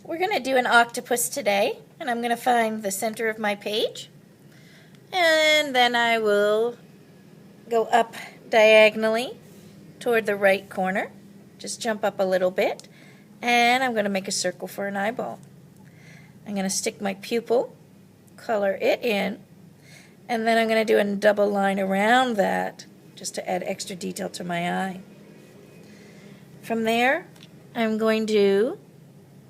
We're going to do an octopus today, and I'm going to find the center of my page, and then I will go up diagonally toward the right corner, just jump up a little bit, and I'm going to make a circle for an eyeball. I'm going to stick my pupil, color it in, and then I'm going to do a double line around that just to add extra detail to my eye. From there, I'm going to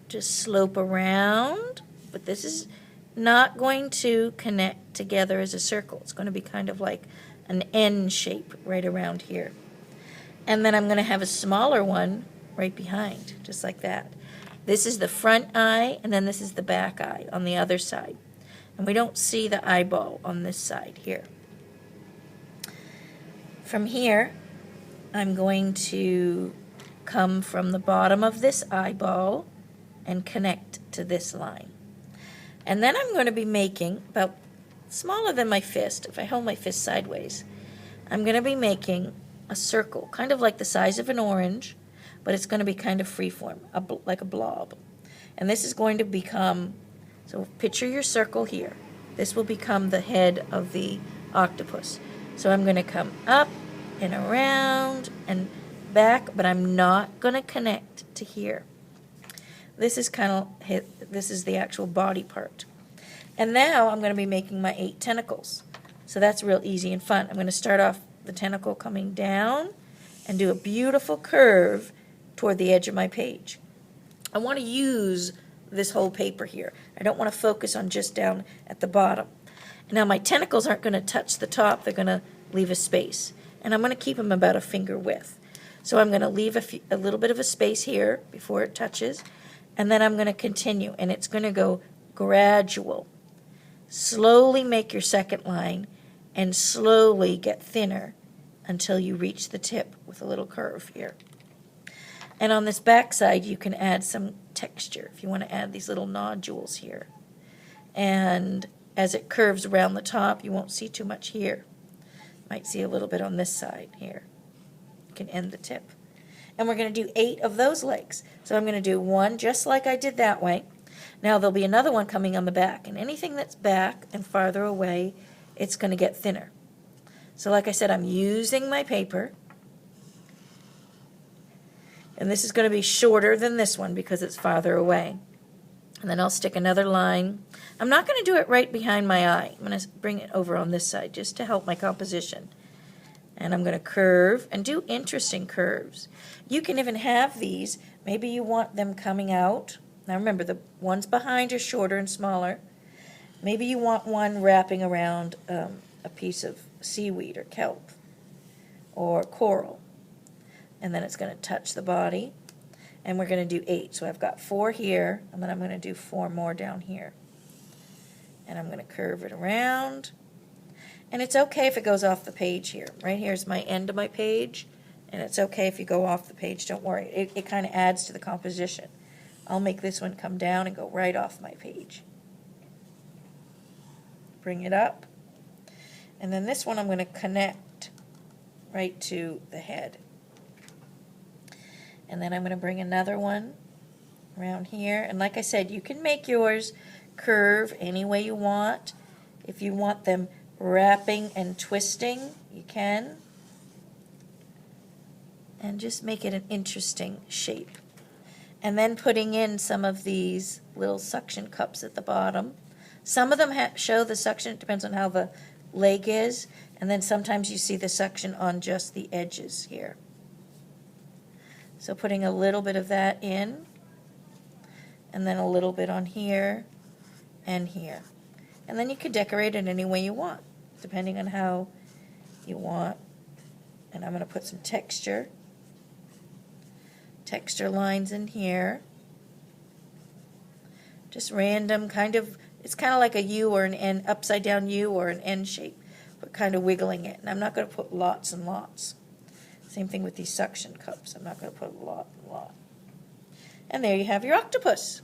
just slope around, but this is not going to connect together as a circle. It's going to be kind of like an N shape right around here. And then I'm going to have a smaller one right behind, just like that. This is the front eye, and then this is the back eye on the other side. And we don't see the eyeball on this side here. From here, I'm going to come from the bottom of this eyeball and connect to this line. And then I'm going to be making, about smaller than my fist, if I hold my fist sideways, I'm going to be making a circle, kind of like the size of an orange, but it's going to be kind of freeform, like a blob. And this is going to become, so picture your circle here. This will become the head of the octopus. So I'm going to come up and around and back, but I'm not going to connect to here. This is this is the actual body part. And now I'm going to be making my 8 tentacles. So that's real easy and fun. I'm going to start off the tentacle coming down and do a beautiful curve toward the edge of my page. I want to use this whole paper here. I don't want to focus on just down at the bottom. Now my tentacles aren't going to touch the top. They're going to leave a space. And I'm going to keep them about a finger width. So I'm going to leave a little bit of a space here before it touches. And then I'm going to continue, and it's going to go gradual. Slowly make your second line, and slowly get thinner until you reach the tip with a little curve here. And on this back side, you can add some texture if you want to add these little nodules here. And as it curves around the top, you won't see too much here. Might see a little bit on this side here. You can end the tip. And we're going to do 8 of those legs. So I'm going to do one just like I did that way. Now there'll be another one coming on the back. And anything that's back and farther away, it's going to get thinner. So like I said, I'm using my paper. And this is going to be shorter than this one because it's farther away. And then I'll stick another line. I'm not going to do it right behind my eye. I'm going to bring it over on this side just to help my composition. And I'm going to curve and do interesting curves. You can even have these. Maybe you want them coming out. Now remember, the ones behind are shorter and smaller. Maybe you want one wrapping around a piece of seaweed or kelp or coral. And then it's going to touch the body. And we're going to do 8. So I've got 4 here, and then I'm going to do 4 more down here. And I'm going to curve it around. And it's okay if it goes off the page here. Right here is my end of my page, and it's okay if you go off the page. Don't worry. It kind of adds to the composition. I'll make this one come down and go right off my page. Bring it up. And then this one I'm going to connect right to the head. And then I'm going to bring another one around here. And like I said, you can make yours curve any way you want. If you want them wrapping and twisting, you can. And just make it an interesting shape. And then putting in some of these little suction cups at the bottom. Some of them show the suction. It depends on how the leg is. And then sometimes you see the suction on just the edges here. So putting a little bit of that in. And then a little bit on here and here. And then you can decorate it any way you want, depending on how you want. And I'm going to put some texture lines in here. Just random kind of, it's kind of like a U or an N, upside down U or an N shape, but kind of wiggling it. And I'm not going to put lots and lots. Same thing with these suction cups. I'm not going to put a lot and lot. And there you have your octopus.